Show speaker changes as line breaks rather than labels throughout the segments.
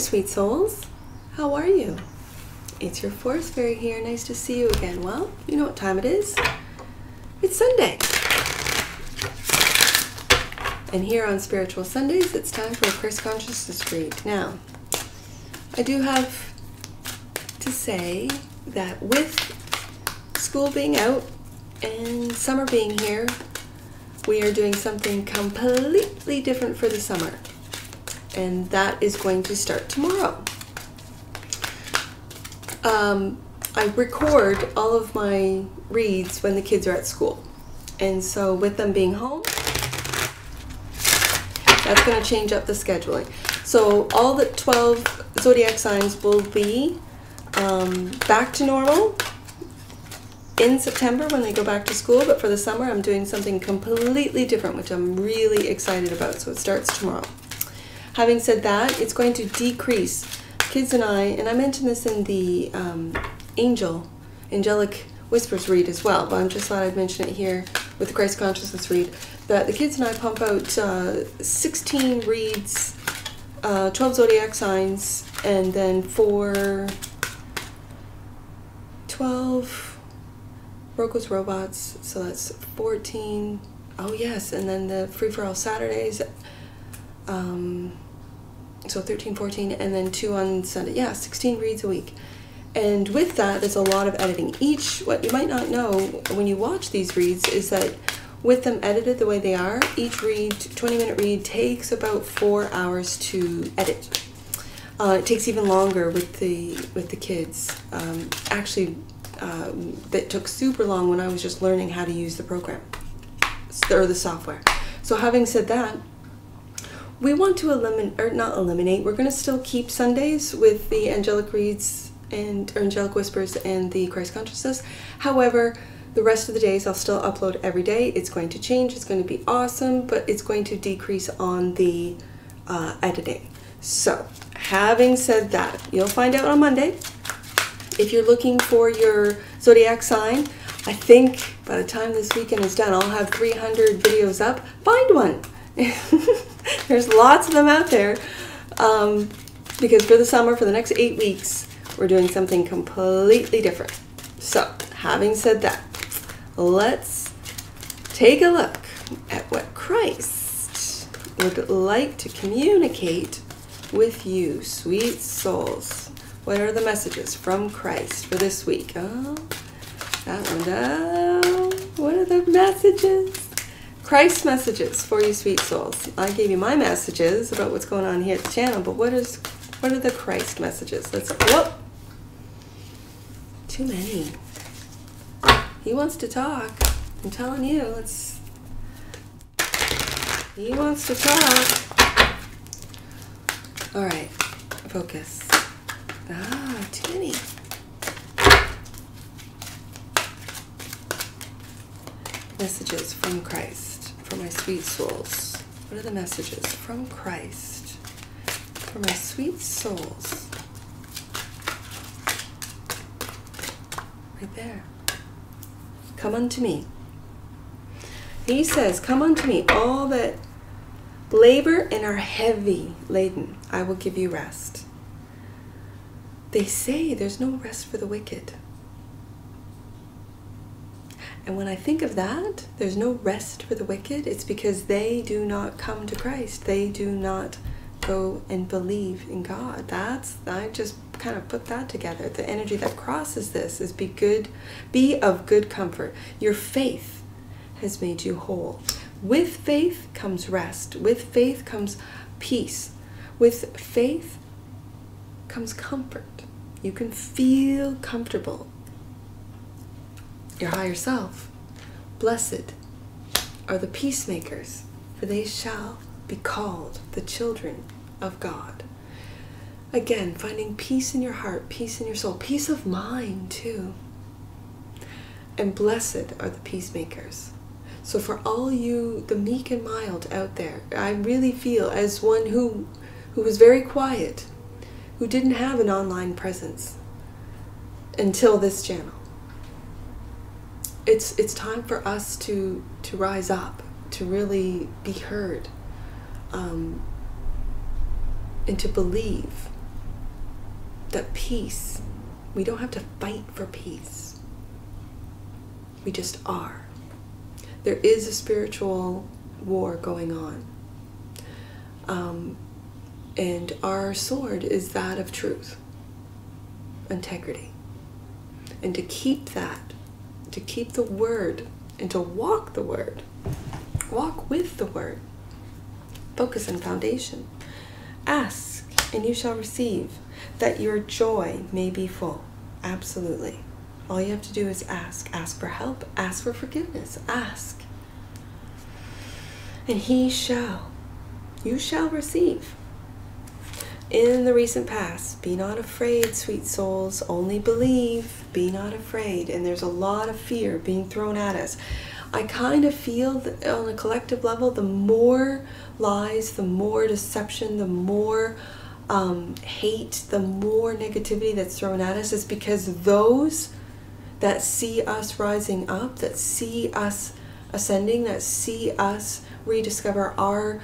sweet souls. How are you? It's your forest fairy here. Nice to see you again. Well, you know what time it is. It's Sunday. And here on Spiritual Sundays, it's time for a Christ Consciousness read. Now, I do have to say that with school being out and summer being here, we are doing something completely different for the summer. And that is going to start tomorrow. I record all of my reads when the kids are at school. And so with them being home, that's going to change up the scheduling. So all the 12 zodiac signs will be back to normal in September when they go back to school. But for the summer, I'm doing something completely different, which I'm really excited about. So it starts tomorrow. Having said that, it's going to decrease. Kids and I mentioned this in the Angelic Whispers read as well, but I just thought I'd mention it here with the Christ Consciousness read, that the kids and I pump out 16 reads, 12 zodiac signs, and then 12 Roko's robots, so that's 14. Oh yes, and then the Free For All Saturdays, so 13, 14, and then 2 on Sunday. Yeah, 16 reads a week. And with that, there's a lot of editing. What you might not know when you watch these reads is that with them edited the way they are, each read, 20-minute read, takes about 4 hours to edit. It takes even longer with the kids. Actually, that took super long when I was just learning how to use the program, or the software. So having said that, we want to not eliminate, we're going to still keep Sundays with the angelic reads or angelic whispers and the Christ Consciousness. However, the rest of the days I'll still upload every day. It's going to change, it's going to be awesome, but it's going to decrease on the editing. So, having said that, you'll find out on Monday. If you're looking for your zodiac sign, I think by the time this weekend is done, I'll have 300 videos up. Find one! There's lots of them out there, because for the summer, for the next 8 weeks, we're doing something completely different. So, having said that, let's take a look at what Christ would like to communicate with you, sweet souls. What are the messages from Christ for this week? Oh, that one down. What are the messages? Christ's messages for you, sweet souls. I gave you my messages about what's going on here at the channel, but what are the Christ messages? Whoop! Too many. He wants to talk. I'm telling you, he wants to talk. All right, focus. Too many. Messages from Christ for my sweet souls. What are the messages from Christ for my sweet souls? Right there. Come unto me. He says, come unto me, all that labor and are heavy laden, I will give you rest. They say there's no rest for the wicked. And when I think of that, there's no rest for the wicked, it's because they do not come to Christ. They do not go and believe in God. I just kind of put that together. The energy that crosses this is be of good comfort. Your faith has made you whole. With faith comes rest. With faith comes peace. With faith comes comfort. You can feel comfortable. Your higher self. Blessed are the peacemakers, for they shall be called the children of God. Again, finding peace in your heart, peace in your soul, peace of mind too. And blessed are the peacemakers. So for all you, the meek and mild out there, I really feel as one who was very quiet, who didn't have an online presence until this channel. It's time for us to rise up, to really be heard, and to believe that peace, we don't have to fight for peace. We just are. There is a spiritual war going on. And our sword is that of truth, integrity. And to keep that, to keep the word, and to walk the word, walk with the word, focus on foundation. Ask, and you shall receive, that your joy may be full. Absolutely. All you have to do is ask. Ask for help. Ask for forgiveness. Ask. And you shall receive. In the recent past, be not afraid, sweet souls, only believe, be not afraid. And there's a lot of fear being thrown at us. I kind of feel that on a collective level, the more lies, the more deception, the more hate, the more negativity that's thrown at us is because those that see us rising up, that see us ascending, that see us rediscover our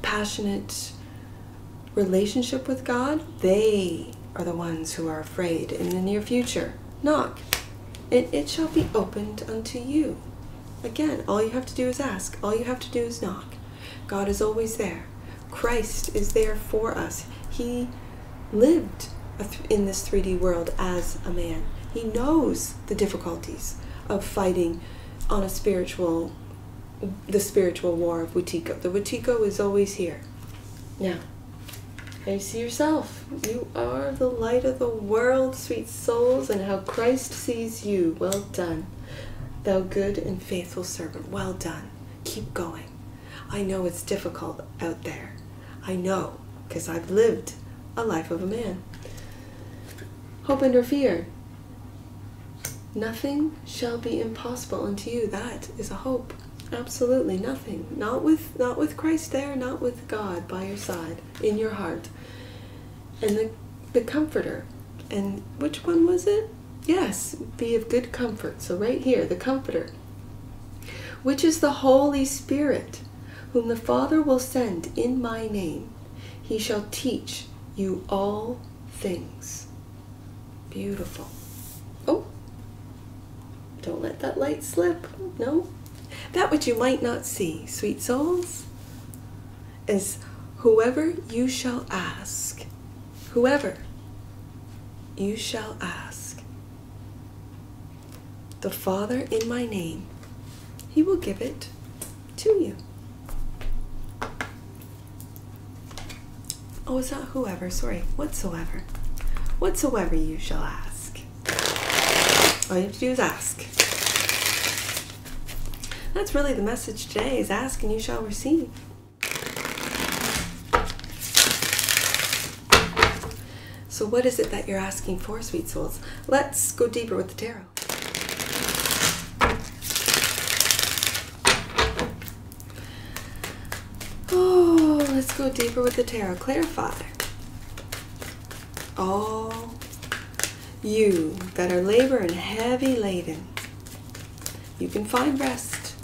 passionate relationship with God, they are the ones who are afraid. In the near future, knock, and it shall be opened unto you. Again, all you have to do is ask. All you have to do is knock. God is always there. Christ is there for us. He lived in this 3D world as a man. He knows the difficulties of fighting on the spiritual war of Wetiko. The Wetiko is always here. Now, you see yourself. You are the light of the world, sweet souls, and how Christ sees you. Well done, thou good and faithful servant. Well done. Keep going. I know it's difficult out there. I know, because I've lived a life of a man. Hope and or fear. Nothing shall be impossible unto you. That is a hope. Absolutely nothing. Not with Christ there, not with God by your side, in your heart. And the Comforter. And which one was it? Yes, be of good comfort. So right here, the Comforter, which is the Holy Spirit, whom the Father will send in my name. He shall teach you all things. Beautiful. Oh, don't let that light slip. No. That which you might not see, sweet souls, is whoever you shall ask. Whoever you shall ask the Father in my name, he will give it to you. Oh, it's not whoever, sorry, whatsoever. Whatsoever you shall ask. All you have to do is ask. That's really the message today, is ask and you shall receive. So what is it that you're asking for, sweet souls? Let's go deeper with the tarot. Oh, let's go deeper with the tarot. Clarify. All you that are labor and heavy laden, you can find rest.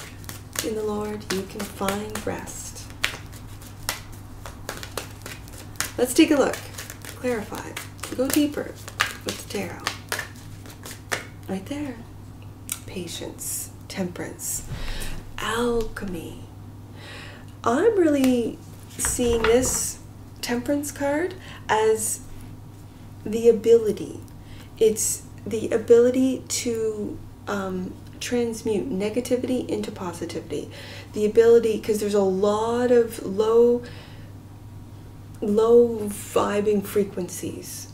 In the Lord, you can find rest. Let's take a look. Clarify. Go deeper with the tarot. Right there. Patience, temperance, alchemy. I'm really seeing this temperance card as the ability. It's the ability to transmute negativity into positivity. The ability, because there's a lot of low vibing frequencies,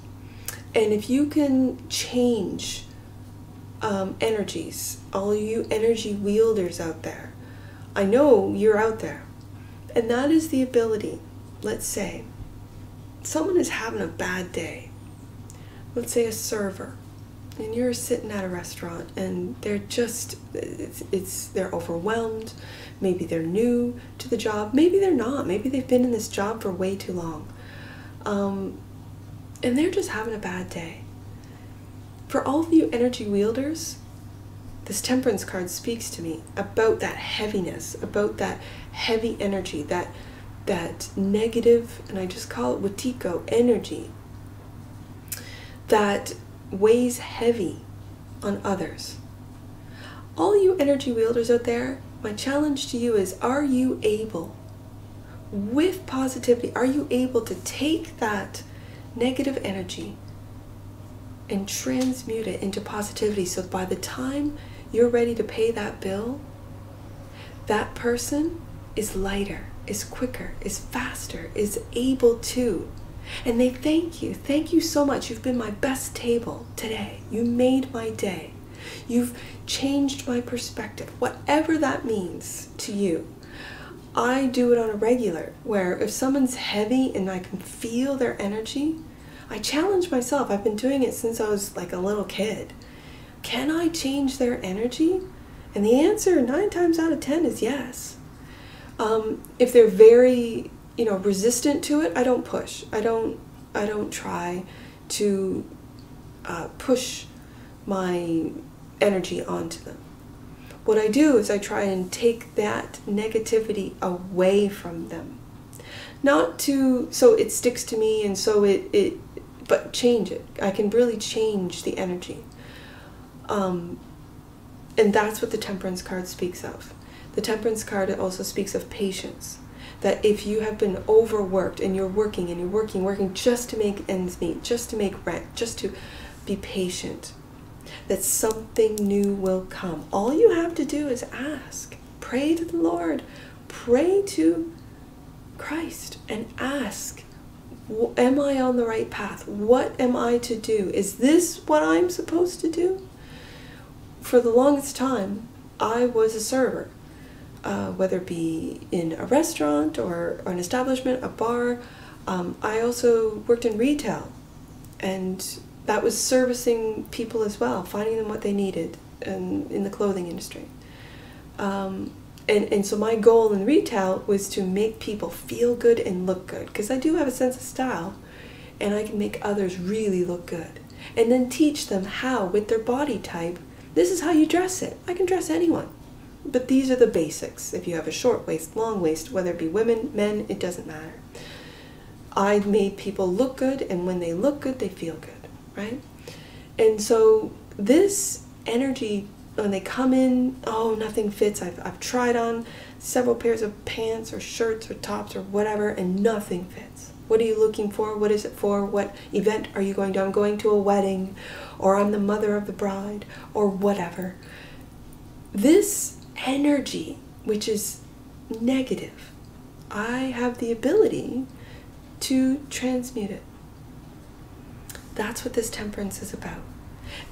and if you can change energies, all you energy wielders out there, I know you're out there, and that is the ability. Let's say someone is having a bad day. Let's say a server, and you're sitting at a restaurant and they're just, they're overwhelmed. Maybe they're new to the job. Maybe they're not. Maybe they've been in this job for way too long. And they're just having a bad day. For all of you energy wielders, this temperance card speaks to me about that heaviness, about that heavy energy, that negative, and I just call it Wetiko energy. that weighs heavy on others. All you energy wielders out there, my challenge to you is, are you able, with positivity, are you able to take that negative energy and transmute it into positivity, so by the time you're ready to pay that bill, that person is lighter, is quicker, is faster, is able to. And they thank you. Thank you so much. You've been my best table today. You made my day. You've changed my perspective. Whatever that means to you. I do it on a regular, where if someone's heavy and I can feel their energy, I challenge myself. I've been doing it since I was like a little kid. Can I change their energy? And the answer 9 times out of 10 is yes. If they're very, resistant to it, I don't push. I don't try to push my energy onto them. What I do is I try and take that negativity away from them. Not to, so it sticks to me and so but change it. I can really change the energy. And that's what the Temperance card speaks of. The Temperance card also speaks of patience. That if you have been overworked and you're working just to make ends meet, just to make rent, just to be patient, that something new will come. All you have to do is ask. Pray to the Lord. Pray to Christ and ask, am I on the right path? What am I to do? Is this what I'm supposed to do? For the longest time, I was a server, whether it be in a restaurant or an establishment, a bar. I also worked in retail, and that was servicing people as well, finding them what they needed in the clothing industry. And so my goal in retail was to make people feel good and look good, because I do have a sense of style, and I can make others really look good. And then teach them how, with their body type, this is how you dress it. I can dress anyone. But these are the basics. If you have a short waist, long waist, whether it be women, men, it doesn't matter. I made people look good, and when they look good, they feel good, right? And so this energy, when they come in, oh, nothing fits. I've tried on several pairs of pants or shirts or tops or whatever, and nothing fits. What are you looking for? What is it for? What event are you going to? I'm going to a wedding, or I'm the mother of the bride, or whatever. This energy, which is negative, I have the ability to transmute it. That's what this temperance is about.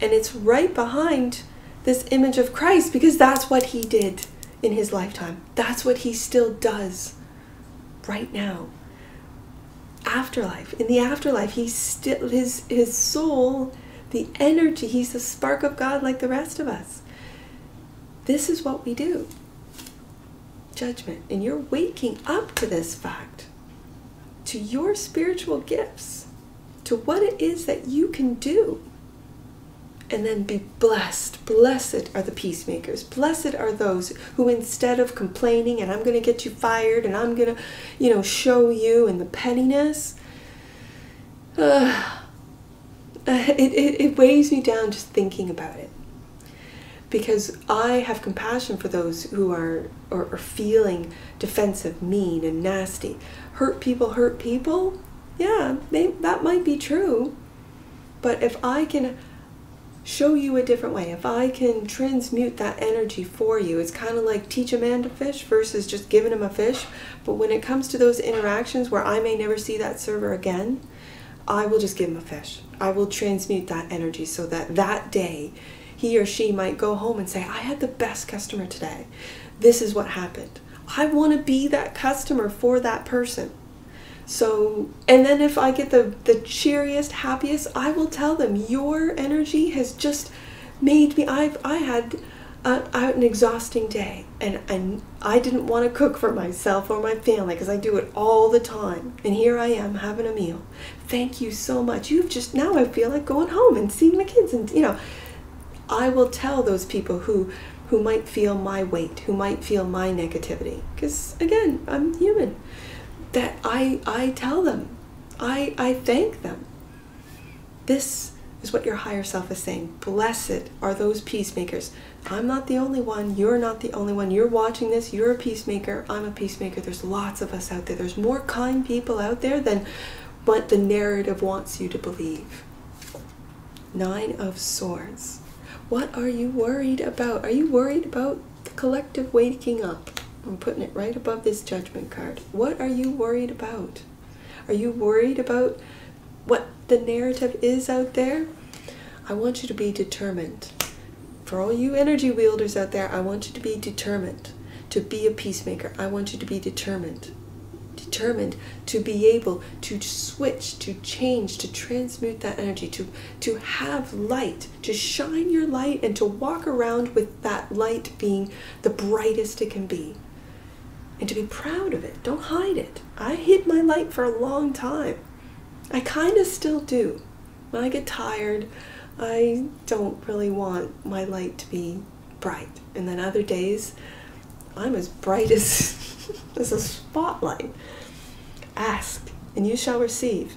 And it's right behind this image of Christ, because that's what he did in his lifetime. That's what he still does right now. Afterlife. In the afterlife, he's still, his soul, the energy, he's the spark of God like the rest of us. This is what we do. Judgment. And you're waking up to this fact, to your spiritual gifts, to what it is that you can do. And then be blessed. Blessed are the peacemakers. Blessed are those who, instead of complaining and I'm going to get you fired and I'm going to, show you, and the pettiness, it weighs me down just thinking about it. Because I have compassion for those who are feeling defensive, mean, and nasty. Hurt people. Yeah, that might be true. But if I can show you a different way, if I can transmute that energy for you, it's kind of like teach a man to fish versus just giving him a fish. But when it comes to those interactions where I may never see that server again, I will just give him a fish. I will transmute that energy so that that day he or she might go home and say, I had the best customer today. This is what happened. I want to be that customer for that person. So, and then if I get the cheeriest, happiest, I will tell them, your energy has just made me, I had an exhausting day, and I didn't want to cook for myself or my family because I do it all the time. And here I am having a meal. Thank you so much. Now I feel like going home and seeing my kids, and I will tell those people who might feel my weight, who might feel my negativity, because again, I'm human, that I tell them, I thank them. This is what your higher self is saying. Blessed are those peacemakers. I'm not the only one. You're not the only one. You're watching this. You're a peacemaker. I'm a peacemaker. There's lots of us out there. There's more kind people out there than what the narrative wants you to believe. 9 of Swords. What are you worried about? Are you worried about the collective waking up? I'm putting it right above this Judgment card. What are you worried about? Are you worried about what the narrative is out there? I want you to be determined. For all you energy wielders out there, I want you to be determined to be a peacemaker. I want you to be determined to be able to switch, to change, to transmute that energy, to have light, to shine your light, and to walk around with that light being the brightest it can be. And to be proud of it. Don't hide it. I hid my light for a long time. I kind of still do. When I get tired, I don't really want my light to be bright. And then other days, I'm as bright as a spotlight. Ask, and you shall receive,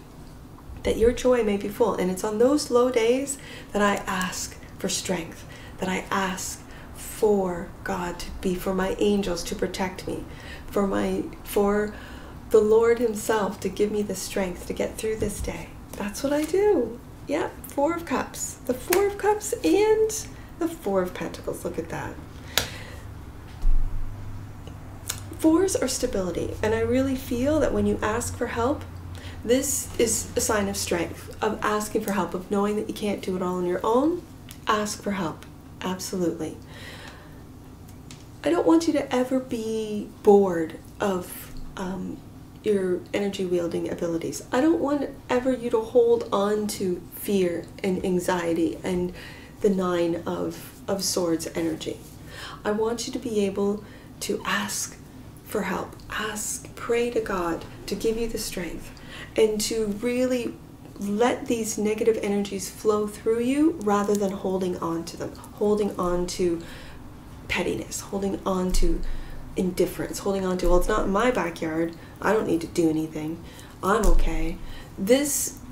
that your joy may be full. And it's on those low days that I ask for strength, that I ask for God to be, for my angels to protect me, for the Lord himself to give me the strength to get through this day. That's what I do. Yeah, 4 of Cups. The 4 of Cups and the 4 of Pentacles. Look at that. 4s are stability, and I really feel that when you ask for help, this is a sign of strength, of asking for help, of knowing that you can't do it all on your own. Ask for help. Absolutely. I don't want you to ever be bored of your energy wielding abilities. I don't want ever you to hold on to fear and anxiety and the 9 of Swords energy. I want you to be able to ask for help. Ask, pray to God to give you the strength, and to really let these negative energies flow through you rather than holding on to them, holding on to pettiness, holding on to indifference, holding on to, well, it's not in my backyard, I don't need to do anything, I'm okay.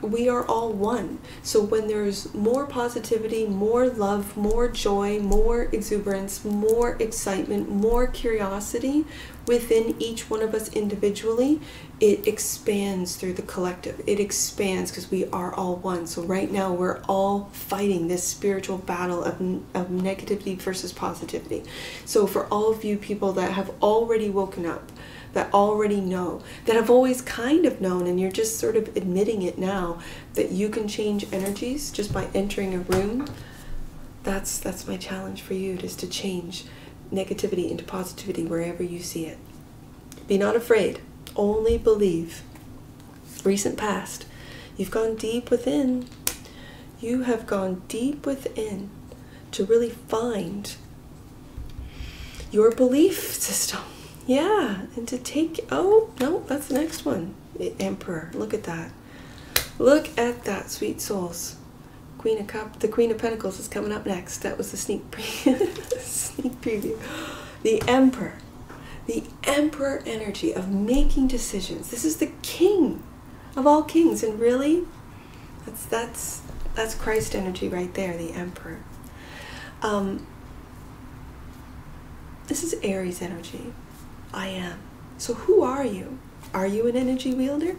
We are all one. So when there's more positivity, more love, more joy, more exuberance, more excitement, more curiosity within each one of us individually, it expands through the collective. It expands because we are all one. So right now we're all fighting this spiritual battle of negativity versus positivity. So for all of you people that have already woken up, that already know, that have always kind of known, and you're just sort of admitting it now, that you can change energies just by entering a room, that's my challenge for you, is to change negativity into positivity wherever you see it. Be not afraid, only believe. Recent past, you've gone deep within. You have gone deep within to really find your belief system. Yeah, and to take, oh, no, that's the next one. The Emperor, look at that. Look at that, sweet souls. Queen of Cups, the Queen of Pentacles is coming up next. That was the sneak preview. The Emperor. The Emperor energy of making decisions. This is the king of all kings, and really, that's Christ energy right there, the Emperor. This is Aries energy. I am. So who are you? Are you an energy wielder?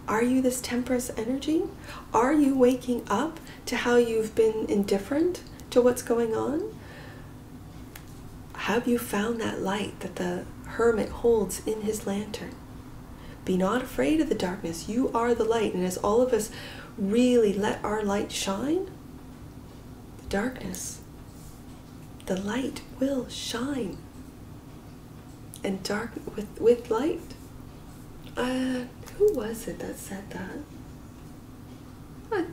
Are you this Temperance energy? Are you waking up to how you've been indifferent to what's going on? Have you found that light that the Hermit holds in his lantern? Be not afraid of the darkness. You are the light. And as all of us really let our light shine, the darkness, the light will shine. And dark with light. Who was it that said that?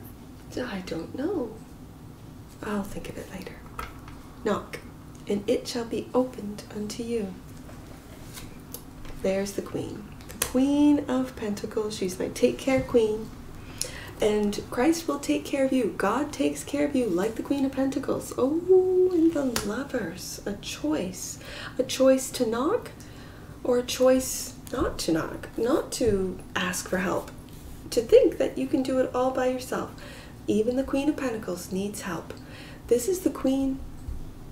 I don't know. I'll think of it later. Knock, and it shall be opened unto you. There's the Queen. The Queen of Pentacles. She's my take care queen. And Christ will take care of you. God takes care of you like the Queen of Pentacles. Oh, and the Lovers. A choice. A choice to knock, or a choice not to knock. Not to ask for help. To think that you can do it all by yourself. Even the Queen of Pentacles needs help. This is the Queen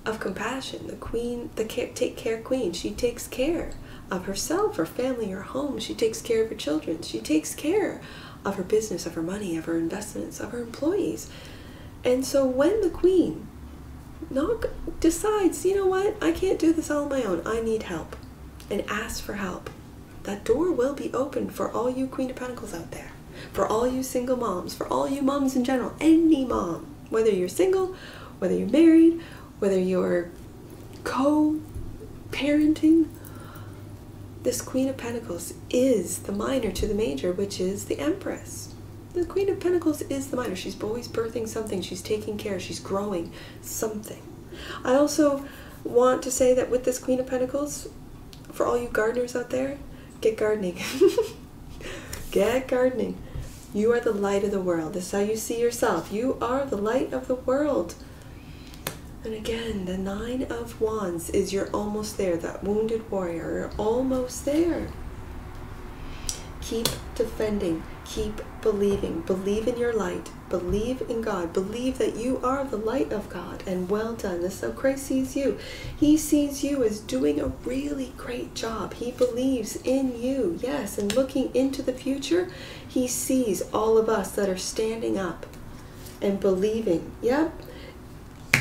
of Compassion, the Queen, the take care Queen. She takes care of herself, her family, her home. She takes care of her children. She takes care of her business, of her money, of her investments, of her employees. And so when the Queen decides, you know what, I can't do this all on my own, I need help, and asks for help, that door will be open for all you Queen of Pentacles out there, for all you single moms, for all you moms in general, any mom, whether you're single, whether you're married, whether you're co-parenting. This Queen of Pentacles is the minor to the major, which is the Empress. The Queen of Pentacles is the minor. She's always birthing something. She's taking care. She's growing something. I also want to say that with this Queen of Pentacles, for all you gardeners out there, get gardening. Get gardening. You are the light of the world. This is how you see yourself. You are the light of the world. And again, the Nine of Wands is you're almost there. That wounded warrior. You're almost there. Keep defending. Keep believing. Believe in your light. Believe in God. Believe that you are the light of God. And well done. This is how Christ sees you. He sees you as doing a really great job. He believes in you. Yes. And looking into the future, he sees all of us that are standing up and believing. Yep.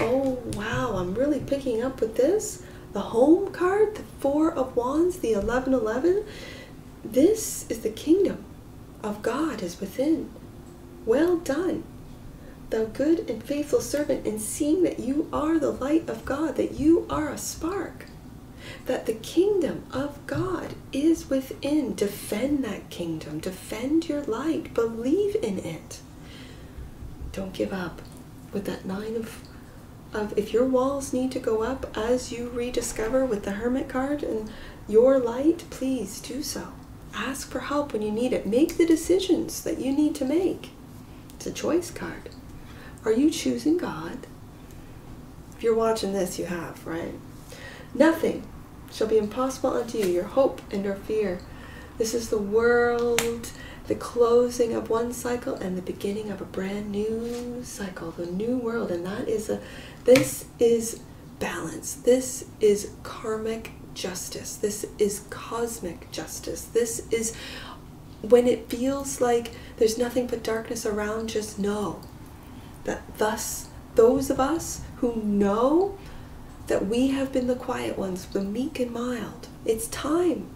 Oh, wow. I'm really picking up with this. The Home card, the Four of Wands, the 1111. This is the kingdom of God is within. Well done, thou good and faithful servant, in seeing that you are the light of God, that you are a spark, that the kingdom of God is within. Defend that kingdom. Defend your light. Believe in it. Don't give up. With that Nine of if your walls need to go up as you rediscover with the Hermit card and your light, please do so. Ask for help when you need it. Make the decisions that you need to make. It's a choice card. Are you choosing God? If you're watching this, you have, right? Nothing shall be impossible unto you, your hope and your fear. This is the world, the closing of one cycle and the beginning of a brand new cycle, the new world. And that is this is balance. This is karmic justice. This is cosmic justice. This is when it feels like there's nothing but darkness around, just know that those of us who know that we have been the quiet ones, the meek and mild, it's time.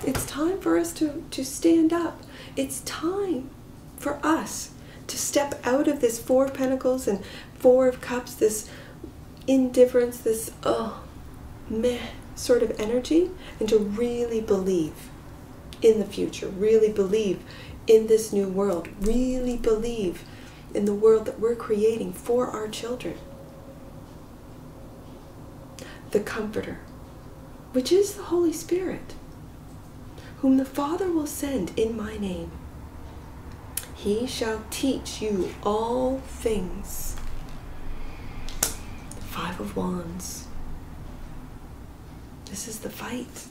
It's time for us to stand up. It's time for us to step out of this Four of Pentacles and Four of Cups, this indifference, this meh sort of energy, and to really believe in the future, really believe in this new world, really believe in the world that we're creating for our children. The Comforter, which is the Holy Spirit, whom the Father will send in my name. He shall teach you all things. The Five of Wands. This is the fight.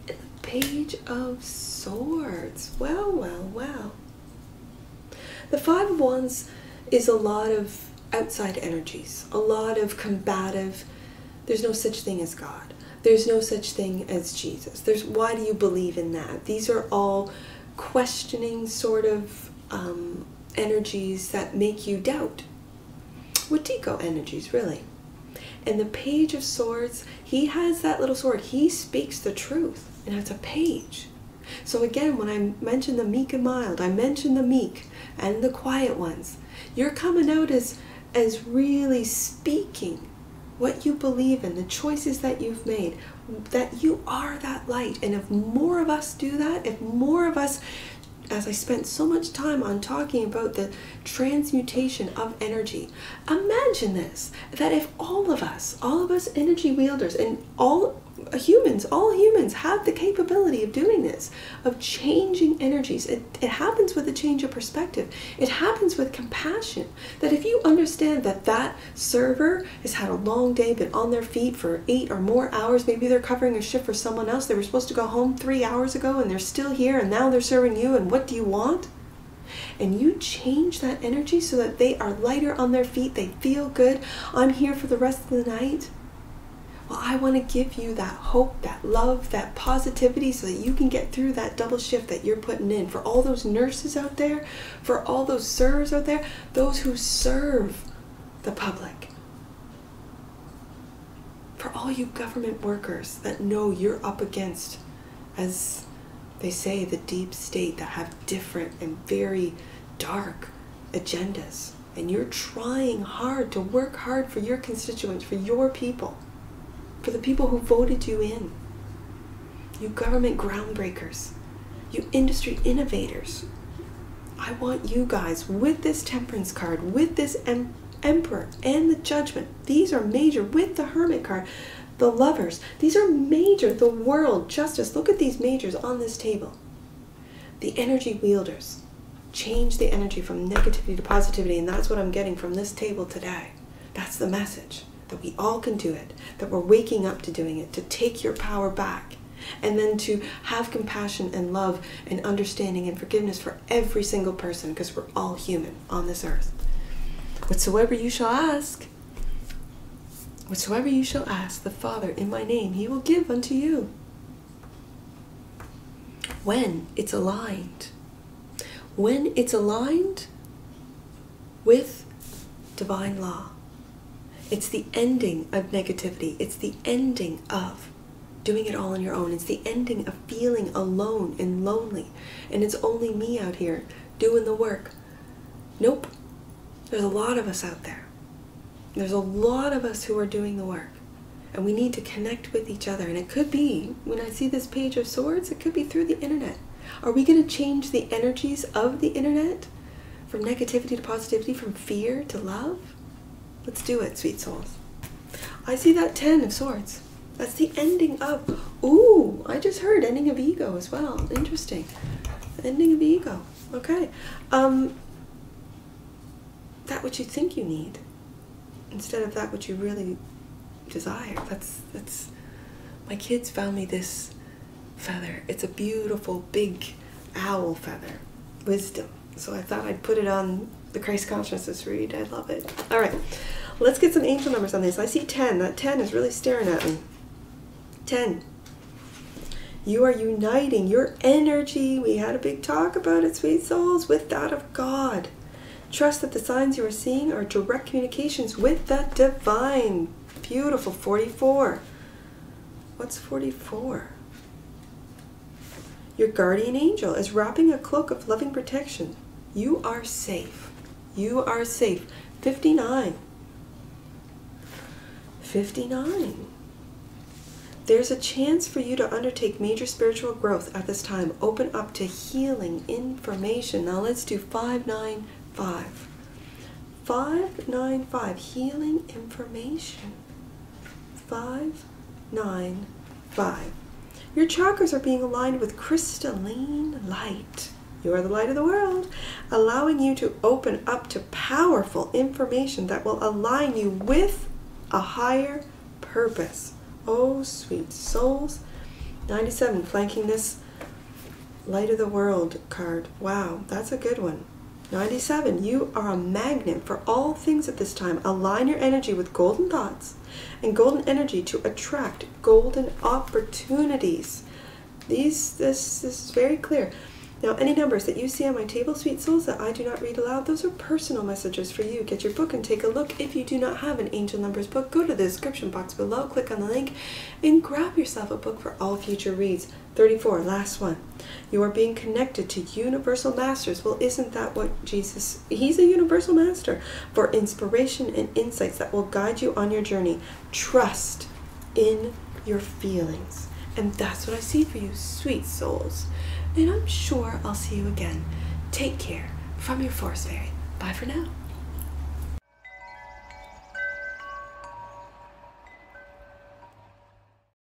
And the Page of Swords. Well, well, well. The Five of Wands is a lot of outside energies, a lot of combative. There's no such thing as God. There's no such thing as Jesus. Why do you believe in that? These are all questioning sort of energies that make you doubt. Wetiko energies, really. And the Page of Swords, he has that little sword. He speaks the truth, and it's a page. So again, when I mention the meek and mild, I mention the meek and the quiet ones. You're coming out as really speaking what you believe in, the choices that you've made, that you are that light. And if more of us do that, if more of us, as I spent so much time on talking about the transmutation of energy, imagine this, that if all of us energy wielders, and all humans have the capability of doing this, of changing energies. It happens with a change of perspective. It happens with compassion. That if you understand that server has had a long day, been on their feet for 8 or more hours, maybe they're covering a shift for someone else, they were supposed to go home 3 hours ago and they're still here and now they're serving you, and what do you want? and you change that energy so that they are lighter on their feet, they feel good, I'm here for the rest of the night. Well, I want to give you that hope, that love, that positivity so that you can get through that double shift that you're putting in. For all those nurses out there, for all those servers out there, those who serve the public. For all you government workers that know you're up against, as they say, the deep state, that have different and very dark agendas. And you're trying hard to work hard for your constituents, for your people. For the people who voted you in. You government groundbreakers. You industry innovators. I want you guys, with this temperance card, with this emperor and the judgment, these are major, with the hermit card, the lovers, these are major, the world, justice, look at these majors on this table. The energy wielders. Change the energy from negativity to positivity, and that's what I'm getting from this table today. That's the message. That we all can do it, that we're waking up to doing it, to take your power back, and then to have compassion and love and understanding and forgiveness for every single person, because we're all human on this earth. Whatsoever you shall ask the Father in my name, he will give unto you. When it's aligned. When it's aligned with divine law. It's the ending of negativity. It's the ending of doing it all on your own. It's the ending of feeling alone and lonely. And it's only me out here doing the work. Nope. There's a lot of us out there. There's a lot of us who are doing the work. And we need to connect with each other. And it could be, when I see this Page of Swords, it could be through the internet. Are we going to change the energies of the internet? From negativity to positivity, from fear to love? Let's do it, sweet souls. I see that 10 of Swords. That's the ending of... Ooh, I just heard ending of ego as well. Interesting. Ending of ego. Okay. That which you think you need, instead of that which you really desire. That's... My kids found me this feather. It's a beautiful, big owl feather. Wisdom. So I thought I'd put it on the Christ Consciousness read. I love it. All right, let's get some angel numbers on this. I see 10. That 10 is really staring at me. 10. You are uniting your energy. We had a big talk about it, sweet souls, with that of God. Trust that the signs you are seeing are direct communications with the divine. Beautiful. 44. What's 44? Your guardian angel is wrapping a cloak of loving protection. You are safe. You are safe. 59. 59. There's a chance for you to undertake major spiritual growth at this time. Open up to healing information. Now let's do 595. 595. Healing information. 595. Your chakras are being aligned with crystalline light. You are the light of the world, allowing you to open up to powerful information that will align you with a higher purpose. Oh, sweet souls. 97, flanking this light of the world card. Wow, that's a good one. 97, you are a magnet for all things at this time. Align your energy with golden thoughts and golden energy to attract golden opportunities. This is very clear. Now, any numbers that you see on my table, sweet souls, that I do not read aloud, those are personal messages for you. Get your book and take a look. If you do not have an Angel Numbers book, go to the description box below, click on the link, and grab yourself a book for all future reads. 34, last one. You are being connected to universal masters. Well, isn't that what Jesus... He's a universal master for inspiration and insights that will guide you on your journey. Trust in your feelings. And that's what I see for you, sweet souls. And I'm sure I'll see you again. Take care from your Force Fairy. Bye for now.